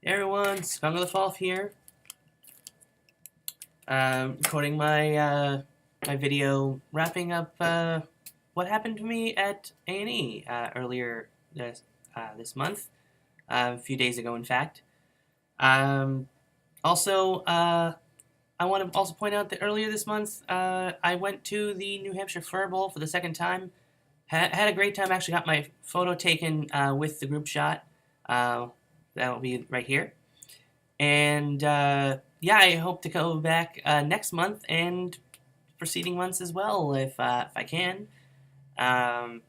Hey everyone, Skunk of the Fall here. Recording my video, wrapping up what happened to me at A&E earlier this month, a few days ago, in fact. Um, also, I want to also point out that earlier this month, I went to the New Hampshire Fur Bowl for the second time. Had a great time. Actually, got my photo taken with the group shot. That'll be right here. And yeah, I hope to go back next month and preceding months as well if I can. Um,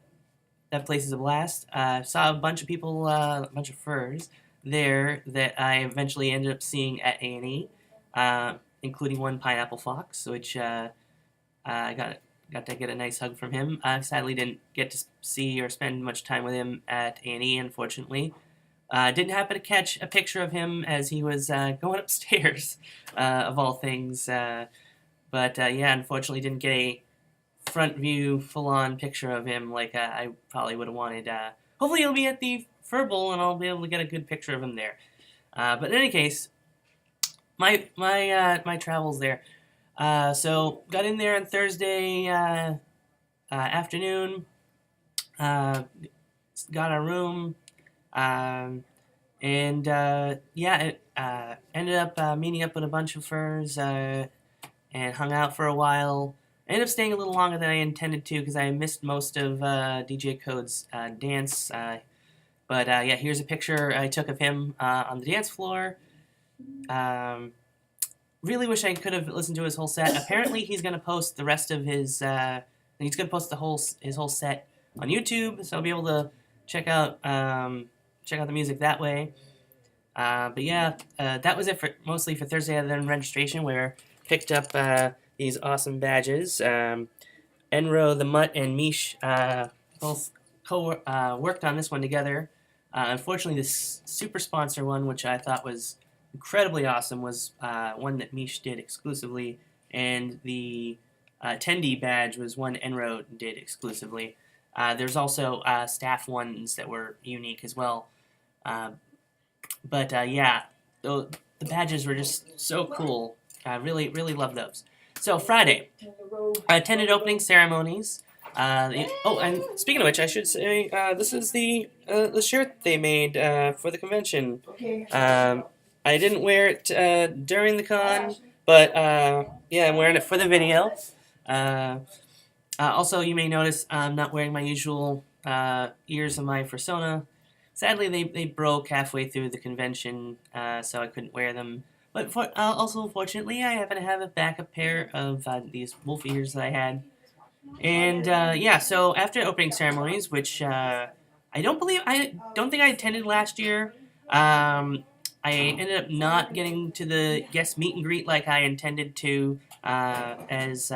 that place is a blast. Saw a bunch of people, a bunch of furs there that I eventually ended up seeing at A&E, including one pineapple fox, which I got to get a nice hug from him. I sadly didn't get to see or spend much time with him at A&E, unfortunately. Didn't happen to catch a picture of him as he was going upstairs, of all things. But yeah, unfortunately, didn't get a front view, full-on picture of him like I probably would have wanted. Hopefully, he'll be at the Fur Bowl, and I'll be able to get a good picture of him there. But in any case, my travels there. So got in there on Thursday afternoon. Got our room. And yeah, it ended up meeting up with a bunch of furs and hung out for a while. I ended up staying a little longer than I intended to because I missed most of DJ Code's dance. But yeah, here's a picture I took of him on the dance floor. Really wish I could have listened to his whole set. Apparently, he's going to post the rest of his. He's going to post his whole set on YouTube, so I'll be able to check out the music that way. But yeah, that was it for mostly for Thursday other than registration, where I picked up these awesome badges. Enro, the Mutt, and Mish both worked on this one together. Unfortunately, this super sponsor one, which I thought was incredibly awesome, was one that Mish did exclusively, and the attendee badge was one Enro did exclusively. There's also staff ones that were unique as well. But yeah, the badges were just so cool. I really love those. So Friday, I attended opening ceremonies. And speaking of which, I should say this is the shirt they made for the convention. I didn't wear it during the con, but yeah, I'm wearing it for the video. Also, you may notice I'm not wearing my usual ears of my persona. Sadly, they broke halfway through the convention, so I couldn't wear them. But also, fortunately, I happen to have a backup pair of these wolf ears that I had. And yeah, so after opening ceremonies, which I don't think I attended last year. I ended up not getting to the guest meet and greet like I intended to, as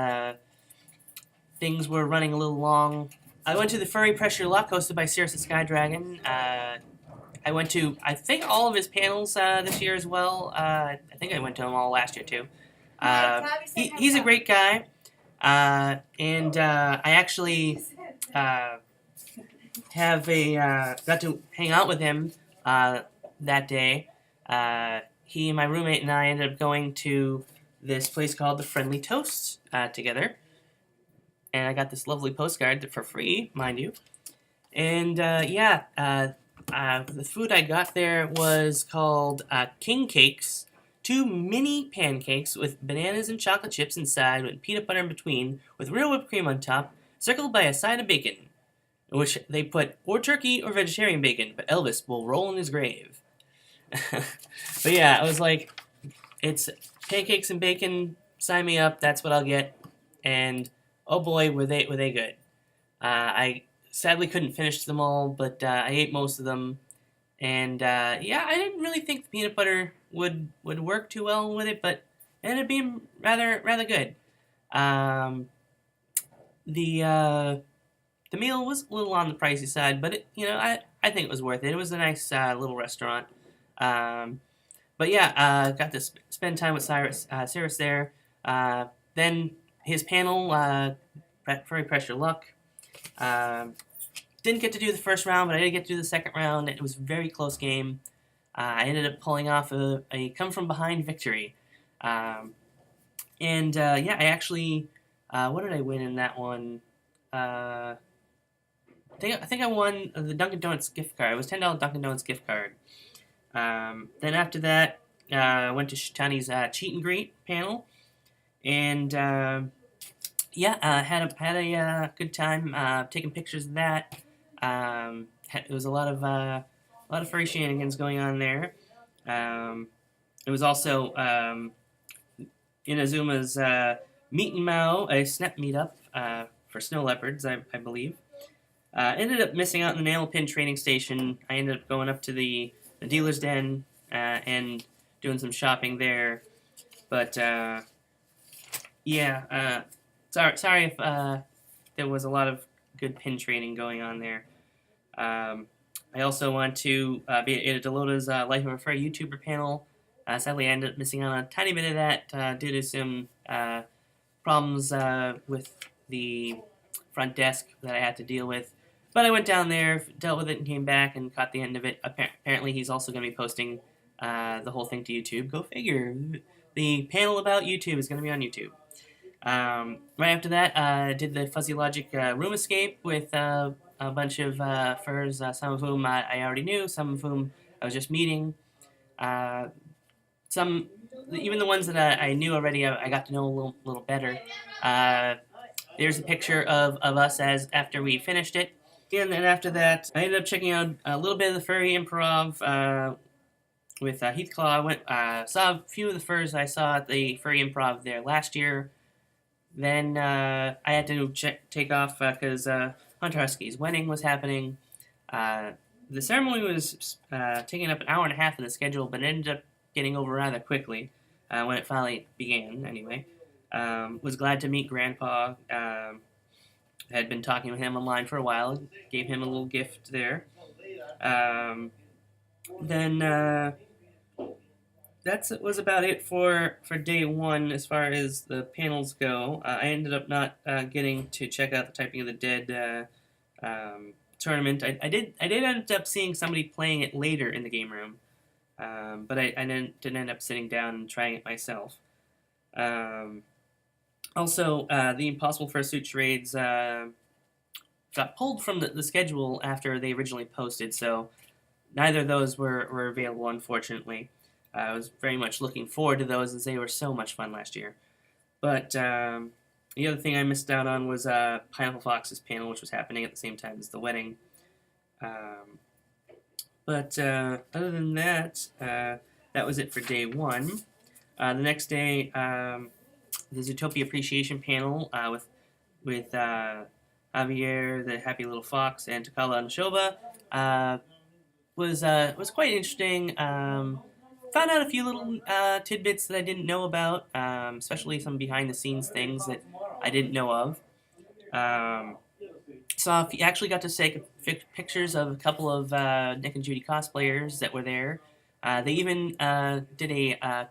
things were running a little long. I went to the Furry Pressure Luck hosted by Cirrus the Sky Dragon. I went to, I think, all of his panels this year as well. I think I went to them all last year too. He's a great guy. And I actually have got to hang out with him that day. He and my roommate and I ended up going to this place called the Friendly Toast together. And I got this lovely postcard for free, mind you. And yeah, the food I got there was called King Cakes. 2 mini pancakes with bananas and chocolate chips inside with peanut butter in between, with real whipped cream on top, circled by a side of bacon, in which they put or turkey or vegetarian bacon, but Elvis will roll in his grave. But yeah, I was like, it's pancakes and bacon, sign me up, that's what I'll get. And oh boy, were they good. I sadly couldn't finish them all, but I ate most of them. And yeah, I didn't really think the peanut butter would work too well with it, but it ended up being rather good. The meal was a little on the pricey side, but I think it was worth it. It was a nice little restaurant. But yeah, got to spend time with Cirrus there. Then his panel, Furry Pressure Luck. Didn't get to do the first round, but I did get to do the second round. It was a very close game. I ended up pulling off a come from behind victory. Um, yeah, I actually, what did I win in that one? I think I won the Dunkin' Donuts gift card. It was $10 Dunkin' Donuts gift card. Then after that, I went to Shitani's Cheat and Greet panel, and yeah, had a good time taking pictures of that. It was a lot of furry shenanigans going on there. It was also Inazuma's Meet and Mao, a snap meetup for snow leopards, I believe. Ended up missing out on the nail pin training station. I ended up going up to the dealer's den and doing some shopping there. But yeah, sorry if there was a lot of good pin training going on there. I also want to be at Delota's Life of a Furry YouTuber panel. Sadly, I ended up missing out on a tiny bit of that due to some problems with the front desk that I had to deal with. But I went down there, dealt with it, and came back and caught the end of it. Apparently, he's also going to be posting the whole thing to YouTube. Go figure. The panel about YouTube is going to be on YouTube. Right after that, I did the Fuzzy Logic room escape with a bunch of furs, some of whom I already knew, some of whom I was just meeting. Some, even the ones that I knew already, I got to know a little better. There's a picture of us as after we finished it. And then after that, I ended up checking out a little bit of the furry improv with Heathclaw. I went saw a few of the furs I saw at the furry improv there last year. Then I had to take off because Hunter Husky's wedding was happening. The ceremony was taking up an hour and a half of the schedule, but ended up getting over rather quickly when it finally began, anyway. Was glad to meet Grandpa. Had been talking with him online for a while. Gave him a little gift there. Then that was about it for day one as far as the panels go. I ended up not getting to check out the Typing of the Dead tournament. I did end up seeing somebody playing it later in the game room, but I didn't end up sitting down and trying it myself. Also, the Impossible Fursuit charades got pulled from the schedule after they originally posted, so neither of those were available, unfortunately. I was very much looking forward to those as they were so much fun last year. But the other thing I missed out on was Pineapple Fox's panel, which was happening at the same time as the wedding. But other than that, that was it for day one. The next day, the Zootopia Appreciation panel with Javier, the Happy Little Fox, and Takala and Shoba was quite interesting. Found out a few little tidbits that I didn't know about, especially some behind-the-scenes things that I didn't know of. Actually got to take pictures of a couple of Nick and Judy cosplayers that were there. They even did a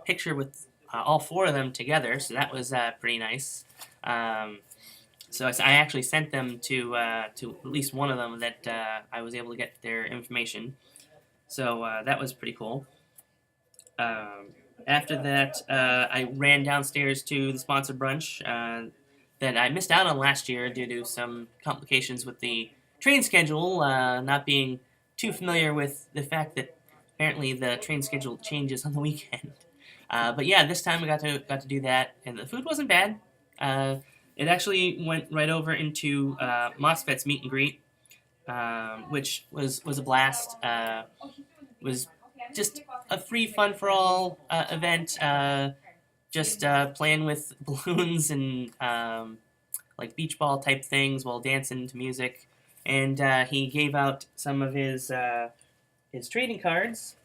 picture with all four of them together, so that was pretty nice. So I actually sent them to at least one of them that I was able to get their information. So that was pretty cool. After that, I ran downstairs to the sponsored brunch that I missed out on last year due to some complications with the train schedule, not being too familiar with the fact that apparently the train schedule changes on the weekend. But yeah, this time I got to do that, and the food wasn't bad. It actually went right over into MOSFET's meet and greet, which was a blast. Was just a free fun for all event. Just playing with balloons and like beach ball type things while dancing to music. And he gave out some of his trading cards.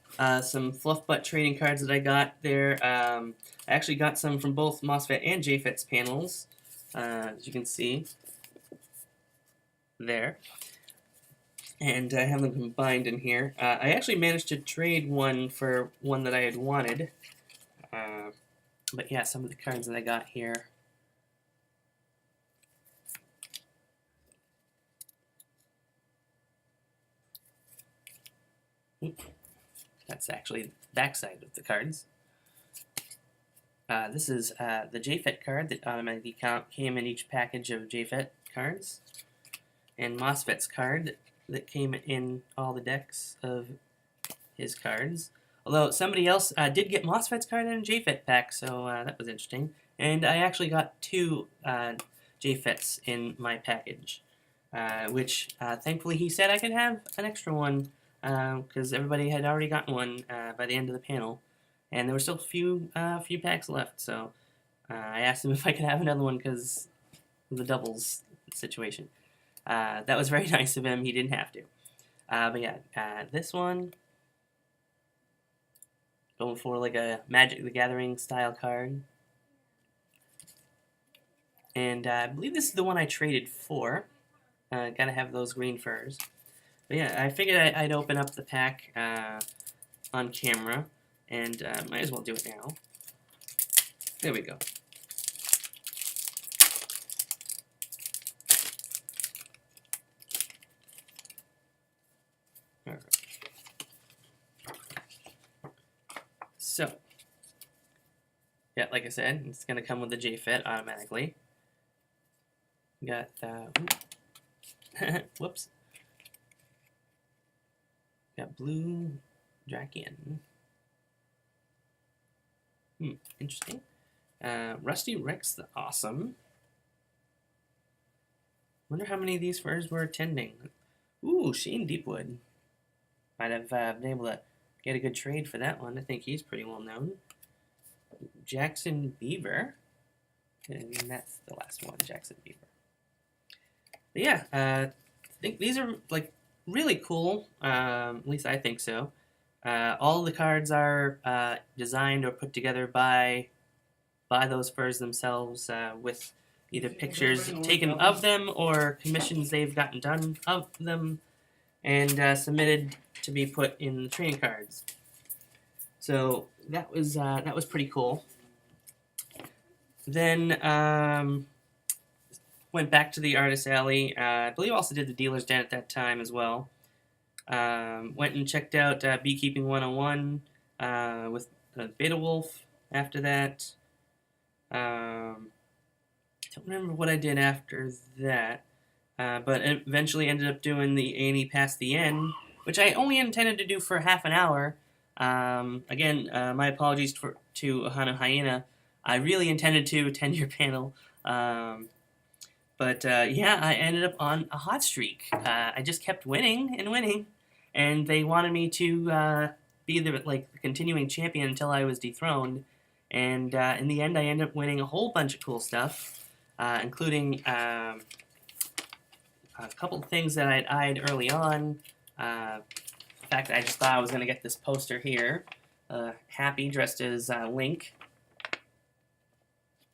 Some fluff butt trading cards that I got there. I actually got some from both MOSFET and JFET's panels, as you can see there. And I have them combined in here. I actually managed to trade one for one that I had wanted. But yeah, some of the cards that I got here. That's actually the back side of the cards. This is the JFET card that automatically came in each package of JFET cards, and MOSFET's card that came in all the decks of his cards. Although somebody else did get MOSFET's card in a JFET pack, so that was interesting. And I actually got 2 JFETs in my package, which thankfully he said I could have an extra one because everybody had already gotten one by the end of the panel, and there were still a few packs left. So I asked him if I could have another one because of the doubles situation. That was very nice of him. He didn't have to. But yeah, this one, going for like a Magic the Gathering style card. And I believe this is the one I traded for. Gotta have those green furs. But yeah, I figured I'd open up the pack on camera, and might as well do it now. There we go. All right. So, yeah, like I said, it's going to come with the JFET automatically. Got, whoops. Got Blue Draken. Interesting. Rusty Rex the Awesome. Wonder how many of these furs were attending. Ooh, Shane Deepwood. Might have been able to get a good trade for that one. I think he's pretty well known. Jackson Beaver. And that's the last one, Jackson Beaver. But yeah, I think these are like really cool. At least I think so. All the cards are designed or put together by those furs themselves, with either pictures taken of them or commissions they've gotten done of them, and submitted to be put in the trading cards. So that was pretty cool. Then went back to the Artist Alley. I believe also did the Dealer's Den at that time as well. Went and checked out Beekeeping 101 with Beta Wolf after that. Don't remember what I did after that, but eventually ended up doing the A&E Past the End, which I only intended to do for half an hour. Again, my apologies to Ahana Hyena. I really intended to attend your panel, but yeah, I ended up on a hot streak. I just kept winning and winning, and they wanted me to be the continuing champion until I was dethroned. And in the end, I ended up winning a whole bunch of cool stuff, including a couple of things that I'd eyed early on. In fact, I just thought I was going to get this poster here. Happy, dressed as Link.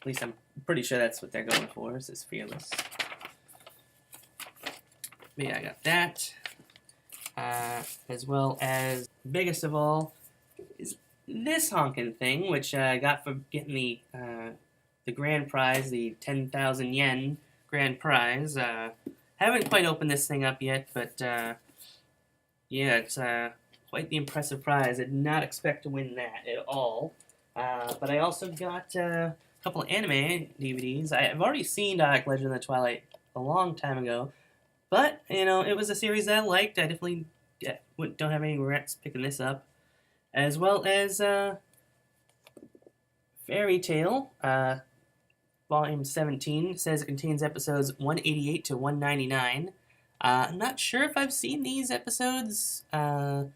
At least I'm pretty sure that's what they're going for, is this Fearless. But yeah, I got that. As well as, biggest of all, is this honkin' thing, which I got for getting the grand prize, the 10,000 yen grand prize. Haven't quite opened this thing up yet, but yeah, it's quite the impressive prize. I did not expect to win that at all. But I also got a couple of anime DVDs. I've already seen Legend of the Twilight a long time ago, but you know, it was a series that I liked. I definitely don't have any regrets picking this up. As well as Fairy Tale, Volume 17, says it contains episodes 188 to 199. I'm not sure if I've seen these episodes. I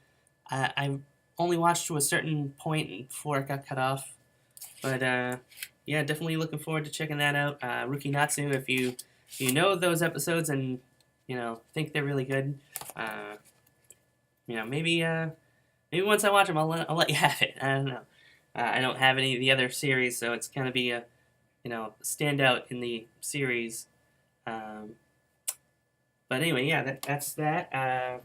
only watched to a certain point before it got cut off. But yeah, definitely looking forward to checking that out. Rookie Natsu, if you know those episodes and think they're really good, maybe once I watch them, I'll let you have it. I don't know. I don't have any of the other series, so it's gonna be a standout in the series. But anyway, yeah, that's that.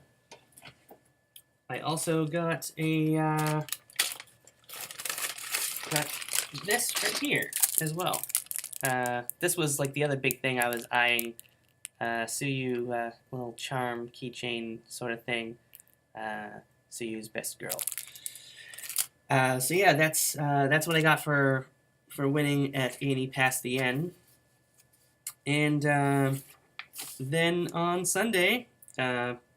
I also got got this right here as well. This was like the other big thing I was eyeing. Suyu little charm keychain sort of thing. Suyu's best girl. So yeah, that's what I got for winning at A&E Past the End. And then on Sunday,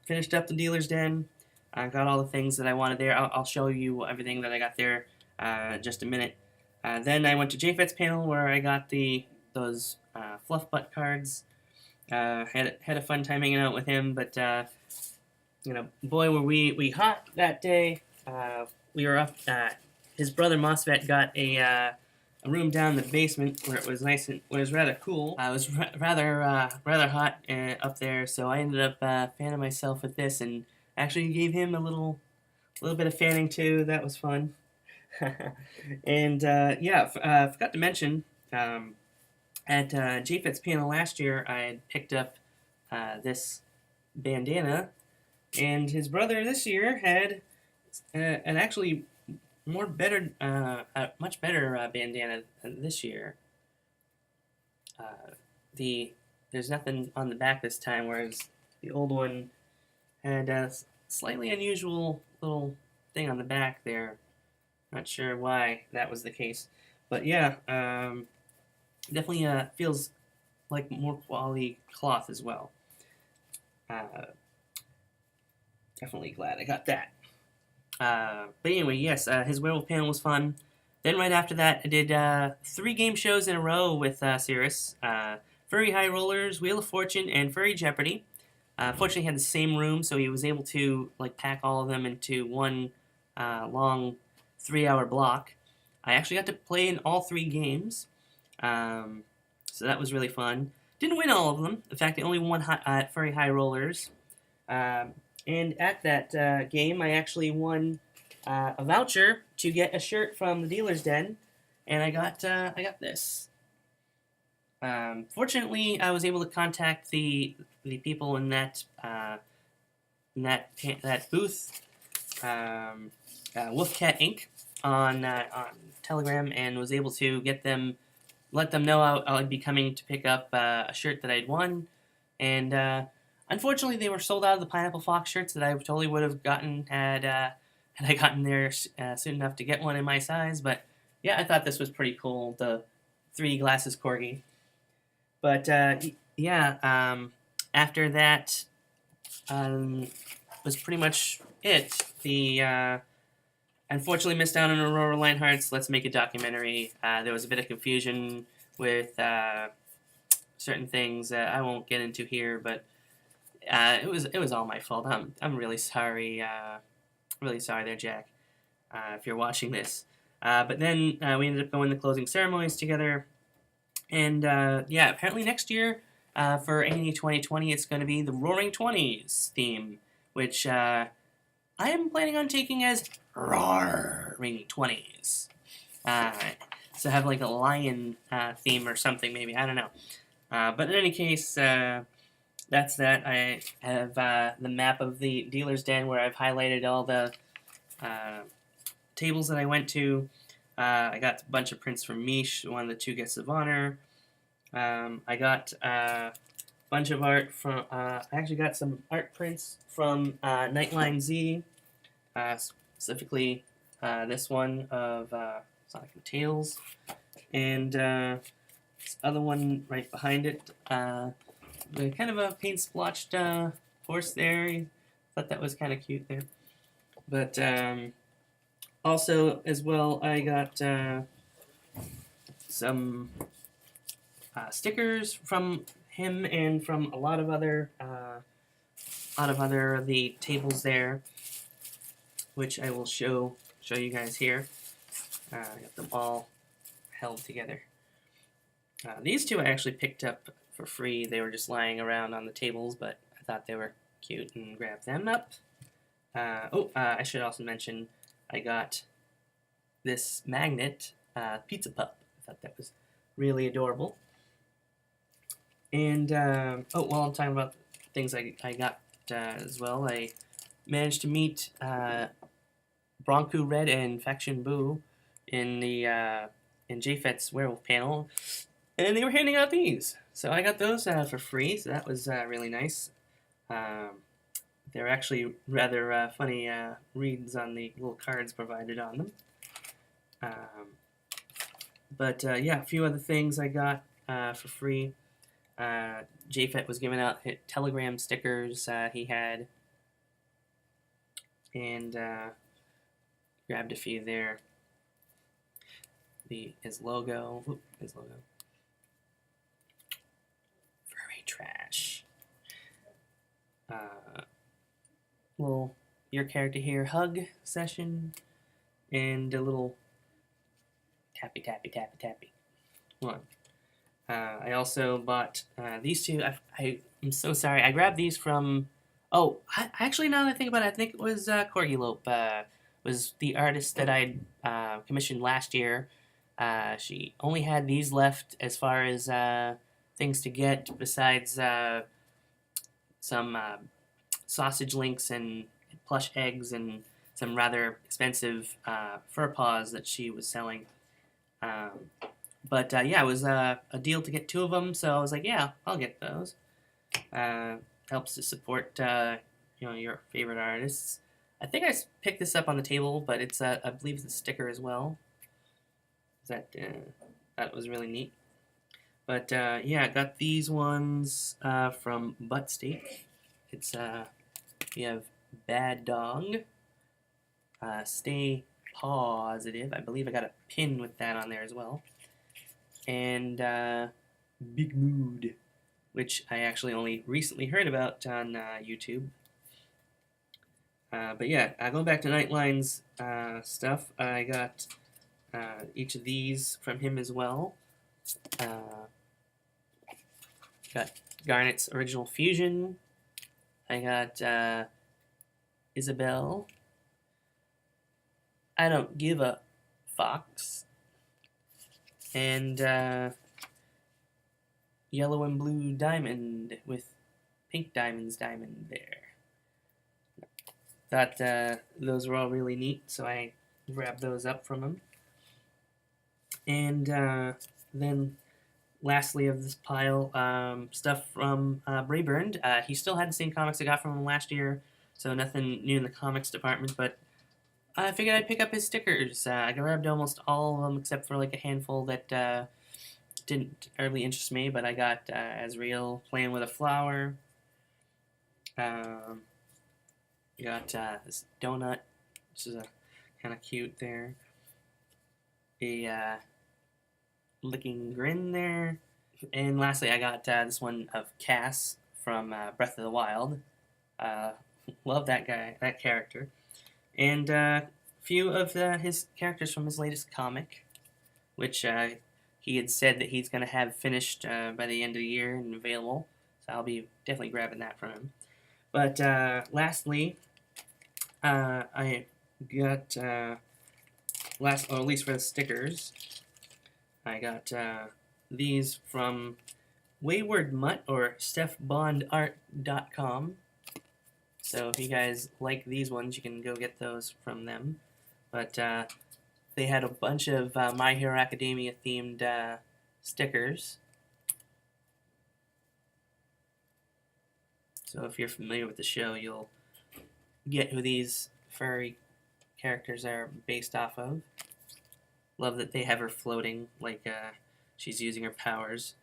finished up the dealer's den. I got all the things that I wanted there. I'll show you everything that I got there in just a minute. Then I went to JFET's panel where I got those fluff butt cards. Had a fun time hanging out with him, but boy, were we hot that day. We were up. His brother Mosfet got a room down in the basement where it was nice and where it was rather cool. It was rather hot up there, so I ended up fanning myself with this, and actually gave him a little bit of fanning too. That was fun. And forgot to mention at JFET's panel last year, I had picked up this bandana, and his brother this year had an actually much better bandana this year. There's nothing on the back this time, whereas the old one had a slightly unusual little thing on the back there. Not sure why that was the case, but yeah, definitely feels like more quality cloth as well. Definitely glad I got that. But anyway, yes, his werewolf panel was fun. Then right after that, I did 3 game shows in a row with Cirrus. Furry High Rollers, Wheel of Fortune, and Furry Jeopardy. Fortunately, he had the same room, so he was able to pack all of them into one long 3-hour block. I actually got to play in all 3 games, so that was really fun. Didn't win all of them. In fact, I only won Furry High Rollers. And at that game, I actually won a voucher to get a shirt from the dealer's den, and I got this. Fortunately, I was able to contact the people in that booth, Wolfcat Inc. on Telegram, and was able to let them know I'd be coming to pick up a shirt that I'd won, and unfortunately, they were sold out of the Pineapple Fox shirts that I totally would have gotten had I gotten there soon enough to get one in my size. But yeah, I thought this was pretty cool, the 3 glasses corgi. But after that was pretty much it. Unfortunately missed out on Aurora Lionheart's Let's Make a Documentary. There was a bit of confusion with certain things I won't get into here, but it was all my fault. I'm really sorry. Really sorry there, Jack, if you're watching this. But then we ended up going to closing ceremonies together. And apparently next year for A&E 2020, it's going to be the Roaring Twenties theme, which I am planning on taking as Roaring Twenties. So have like a lion theme or something, maybe. I don't know. But in any case, that's that. I have the map of the dealer's den where I've highlighted all the tables that I went to. I got a bunch of prints from Mish, one of the 2 guests of honor. I got a bunch of art from. I actually got some art prints from Nightline Z, specifically this one of Sonic and Tails, and this other one right behind it. The kind of a paint splotched horse there. I thought that was kind of cute there. But also, as well, I got some stickers from him and from a lot of other the tables there, which I will show you guys here. I got them all held together. These 2 I actually picked up for free. They were just lying around on the tables, but I thought they were cute and grabbed them up. I should also mention I got this magnet pizza pup. I thought that was really adorable. And while I'm talking about things I got as well, I managed to meet Bronco Red and Faction Boo in JFET's werewolf panel, and they were handing out these. So I got those for free, so that was really nice. They're actually rather funny reads on the little cards provided on them. But yeah, a few other things I got for free. JFET was giving out Telegram stickers he had, and grabbed a few there. His logo. His logo. Furry trash. Well, your character here hug session, and a little tappy tappy tappy tappy one. I also bought these two. I'm so sorry. I grabbed these from. Oh, actually, now that I think about it, I think it was Corgi Lope. Was the artist that I commissioned last year. She only had these left as far as things to get, besides some sausage links and plush eggs and some rather expensive fur paws that she was selling. But yeah, it was a deal to get two of them, so I was like, yeah, I'll get those. Helps to support your favorite artists. I think I picked this up on the table, but it's I believe it's a sticker as well. That was really neat. But yeah, I got these ones from Butt Steak. It's we have Bad Dog. Stay Positive. I believe I got a pin with that on there as well. And Big Mood, which I actually only recently heard about on YouTube. But yeah, going back to Nightline's stuff, I got each of these from him as well. Got Garnet's Original Fusion. I got Isabel. I Don't Give a Fox. And Yellow and Blue Diamond with Pink Diamond's diamond there. Thought those were all really neat, so I grabbed those up from him. And then lastly of this pile, stuff from Brayburned. He still had the same comics I got from him last year, so nothing new in the comics department, but I figured I'd pick up his stickers. I grabbed almost all of them except for like a handful that didn't really interest me, but I got Azrael playing with a flower. Got this donut, which is kind of cute there. A licking grin there. And lastly, I got this one of Cass from Breath of the Wild. Love that guy, that character. And a few of his characters from his latest comic, which he had said that he's going to have finished by the end of the year and available. So I'll be definitely grabbing that from him. But lastly, I got, at least for the stickers, I got these from Wayward Mutt or StephBondArt.com. So if you guys like these ones, you can go get those from them. But they had a bunch of My Hero Academia themed stickers. So if you're familiar with the show, you'll get who these furry characters are based off of. Love that they have her floating like she's using her powers.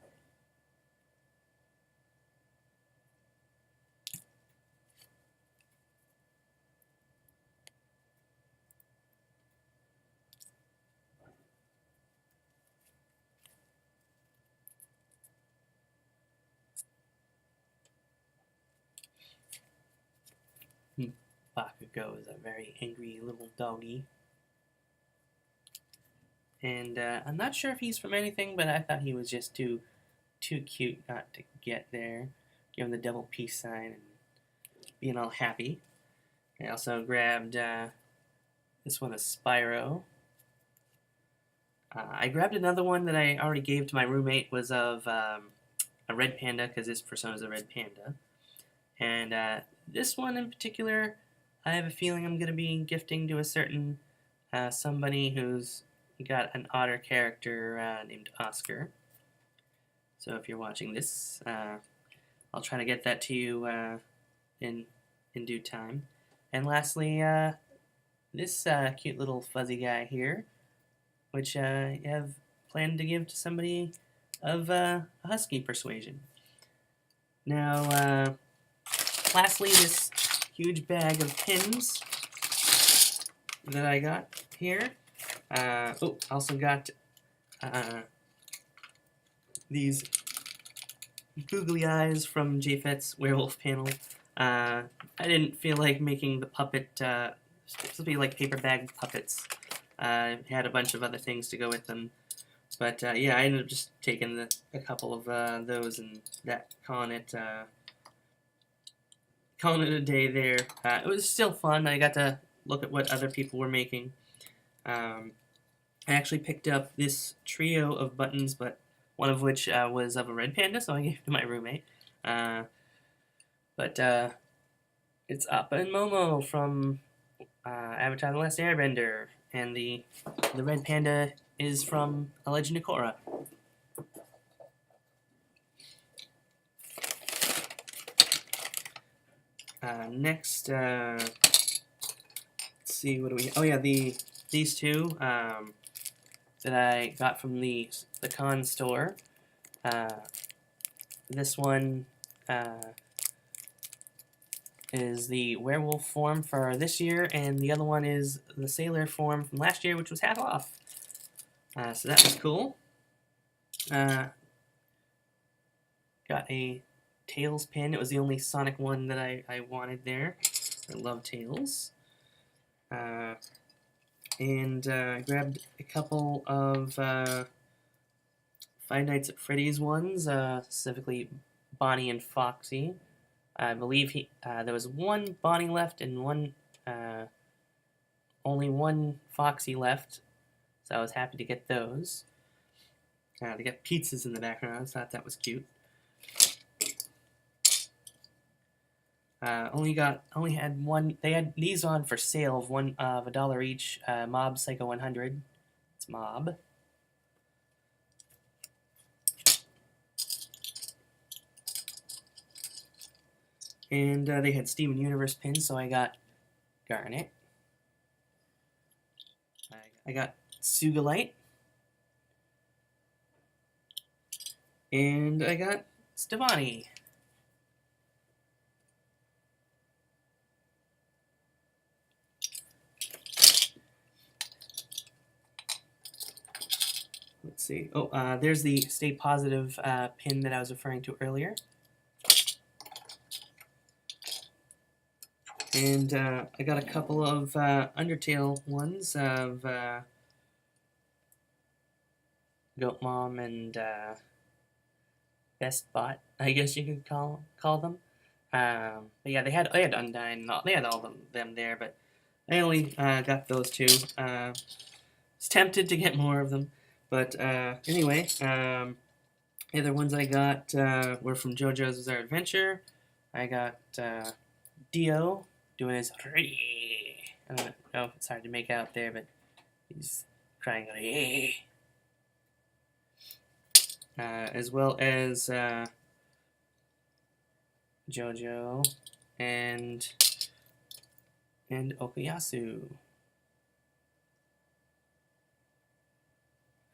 Bakugo is a very angry little doggy. And I'm not sure if he's from anything, but I thought he was just too cute not to get there. Give him the double peace sign and being all happy. I also grabbed this one, a Spyro. I grabbed another one that I already gave to my roommate, was of a red panda, because his persona is a red panda. And this one in particular, I have a feeling I'm going to be gifting to a certain somebody who's got an otter character named Oscar. So if you're watching this, I'll try to get that to you in due time. And lastly, this cute little fuzzy guy here. which I have planned to give to somebody of a husky persuasion. Now, lastly, this huge bag of pins that I got here. Also got these googly eyes from JFET's werewolf panel. I didn't feel like making the puppet, supposed to be like paper bag puppets. Had a bunch of other things to go with them. But yeah, I ended up just taking a couple of those and calling it a day there. It was still fun. I got to look at what other people were making. I actually picked up this trio of buttons, but one of which was of a red panda, so I gave it to my roommate. But it's Appa and Momo from Avatar: The Last Airbender, and the red panda is from A Legend of Korra. Next, let's see, what do we? Oh yeah, these two that I got from the con store. This one is the werewolf form for this year, and the other one is the sailor form from last year, which was half off. So that was cool. Got a Tails pin. It was the only Sonic one that I wanted there. I love Tails. And I grabbed a couple of Five Nights at Freddy's ones, specifically Bonnie and Foxy. I believe there was one Bonnie left and only one Foxy left, so I was happy to get those. They got pizzas in the background, so I thought that was cute. Only had one. They had these on for sale of $1 each. Mob Psycho 100. It's Mob. And they had Steven Universe pins, so I got Garnet. I got Sugalite. And I got Stevani. Let's see. Oh, there's the Stay Positive pin that I was referring to earlier. And I got a couple of Undertale ones of Goat Mom and Best Bot, I guess you could call them. But yeah, they had Undyne, they had all of them there, but I only got those two. Was tempted to get more of them, but anyway, the other ones I got were from JoJo's Bizarre Adventure. I got Dio doing his I don't know if it's hard to make out there, but he's crying out as well as JoJo and Okuyasu.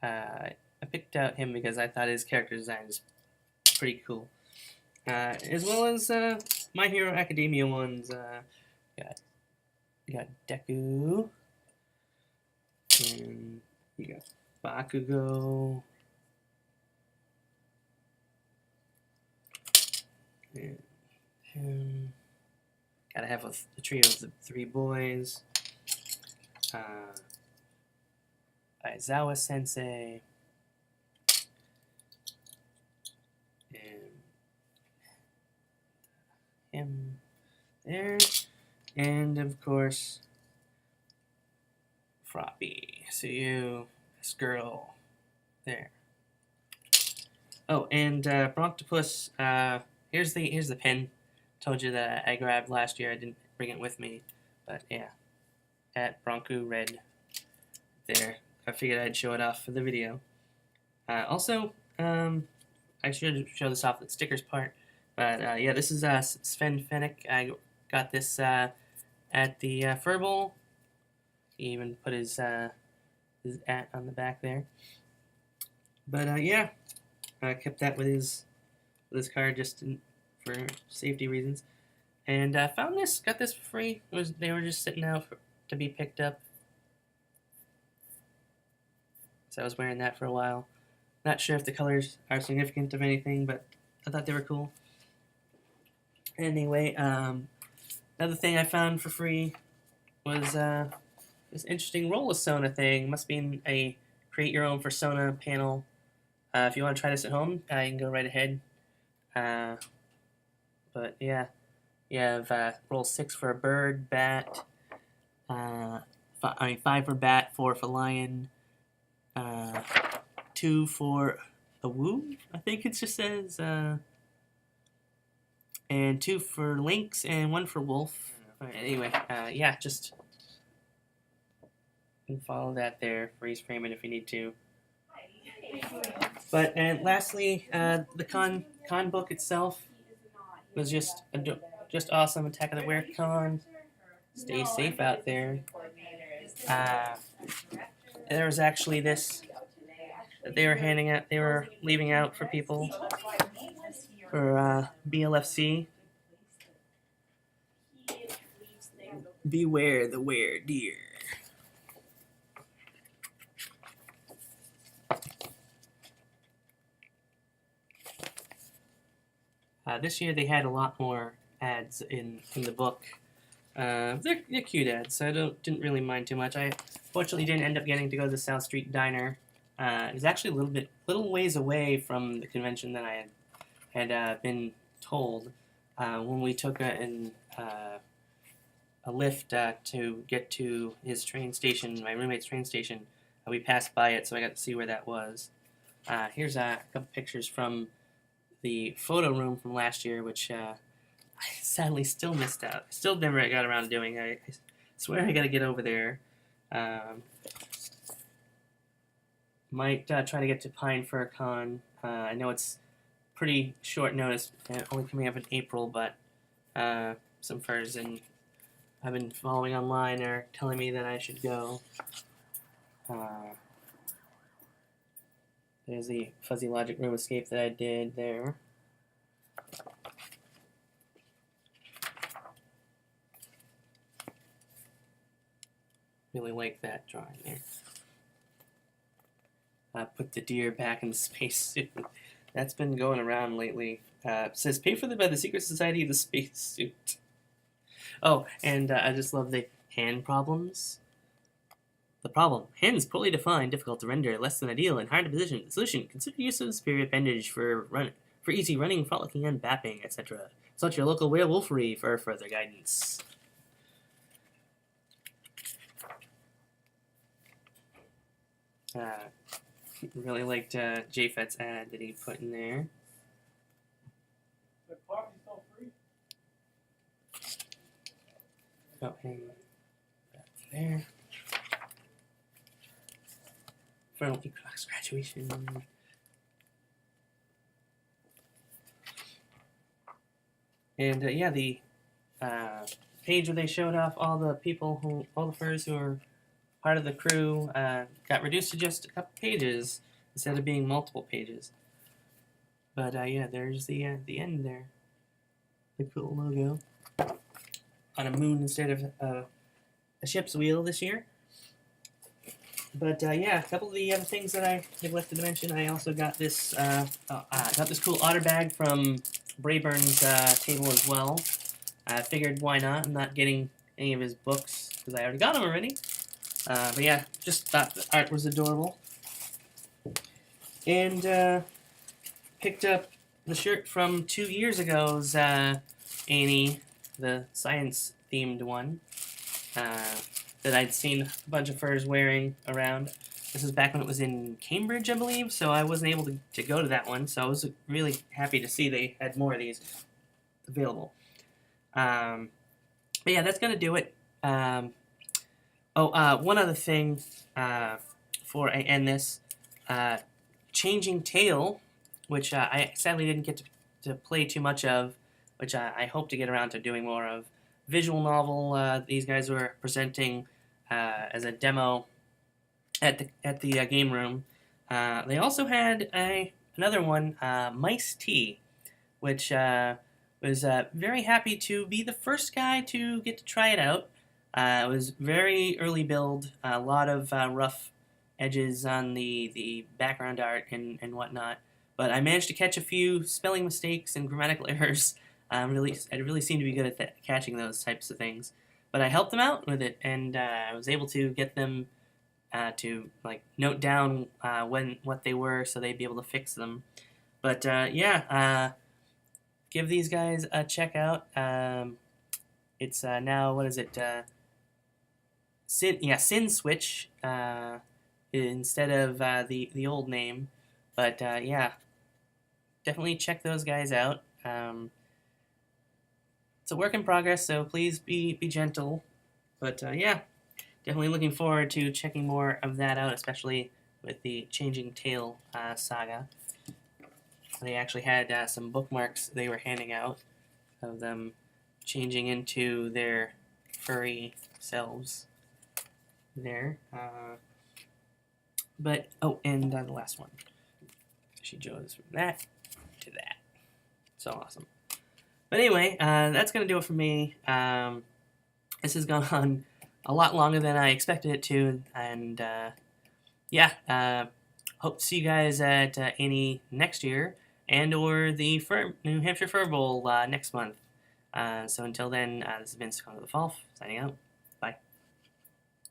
I picked out him because I thought his character design is pretty cool. As well as My Hero Academia ones. You got Deku. And you got Bakugo. And him. Gotta have a trio of the three boys. Aizawa Sensei. And him there. And of course, Froppy. So you, this girl, there. Oh, and Bronktopus. Here's the pin. Told you that I grabbed last year. I didn't bring it with me, but yeah, at Bronco Red. There. I figured I'd show it off for the video. Also, I should show this off the stickers part. But yeah, this is Sven Fennec. I got this at the Furble. He even put his his at on the back there. But yeah, I kept that with his card just for safety reasons. And found this, got this for free. They were just sitting out to be picked up. So I was wearing that for a while. Not sure if the colors are significant of anything, but I thought they were cool. Anyway, another thing I found for free was this interesting Roll-A-Sona thing. Must be a create your own persona panel. If you want to try this at home, you can go right ahead. But yeah, you have roll 6 for a bird, bat. 5 for bat, 4 for lion. 2 for a woo, I think it just says. And 2 for lynx and 1 for wolf. Anyway, yeah, just you can follow that there. Freeze frame it if you need to. But and lastly, the con book itself was just awesome. Attack of the Were Con. Stay safe out there. There was actually this that they were handing out. They were leaving out for people for BLFC. Beware the were deer. This year they had a lot more ads in the book. They're cute ads, so I didn't really mind too much. I fortunately didn't end up getting to go to the South Street Diner. It was actually a little ways away from the convention that I had been told. When we took a lift to get to his train station, my roommate's train station, we passed by it, so I got to see where that was. Here's a couple pictures from the photo room from last year, which I sadly still missed out. Still never got around to doing. I swear I got to get over there. Might try to get to Pine Fir Con. I know it's pretty short notice, only coming up in April, but some furs and I've been following online are telling me that I should go. There's the Fuzzy Logic Room Escape that I did there. Really like that drawing there. Put the deer back in the spacesuit. That's been going around lately. It says, paid for by the Secret Society of the Spacesuit. Oh, and I just love the hand problems. The problem: hands poorly defined, difficult to render, less than ideal, and hard to position. The solution: consider use of superior appendage for easy running, frolicking, and bapping, etc. Consult your local werewolfery for further guidance. Really liked JFET's ad that he put in there. The coffee's still free? Got him back there. Final Equinox graduation. And yeah, the page where they showed off all the furs who are part of the crew got reduced to just a couple pages instead of being multiple pages. But yeah, there's the end there. The cool logo on a moon instead of a ship's wheel this year. But yeah, a couple of the other things that I neglected to mention. I also got this cool otter bag from Brayburn's table as well. I figured why not? I'm not getting any of his books because I already got them already. But yeah, just thought the art was adorable. And picked up the shirt from 2 years ago's Annie, the science-themed one, that I'd seen a bunch of furs wearing around. This was back when it was in Cambridge, I believe, so I wasn't able to go to that one, so I was really happy to see they had more of these available. But yeah, that's going to do it. One other thing before I end this. Changing Tale, which I sadly didn't get to play too much of, which I hope to get around to doing more of. Visual novel, these guys were presenting as a demo at the game room. They also had another one, Mice Tea, which was very happy to be the first guy to get to try it out. It was very early build, a lot of rough edges on the background art and whatnot. But I managed to catch a few spelling mistakes and grammatical errors. I really seem to be good at catching those types of things. But I helped them out with it, and I was able to get them to like note down what they were, so they'd be able to fix them. But give these guys a check out. It's now, what is it? Sin Switch instead of the old name. But definitely check those guys out. It's a work in progress, so please be gentle. But definitely looking forward to checking more of that out, especially with the Changing Tail saga. They actually had some bookmarks they were handing out of them changing into their furry selves there. And the last one. She goes from that to that. So awesome. But anyway, that's going to do it for me. This has gone on a lot longer than I expected it to, and hope to see you guys at Annie next year, and or the New Hampshire Fur Bowl next month. So until then, this has been Scott of the Fall, signing out.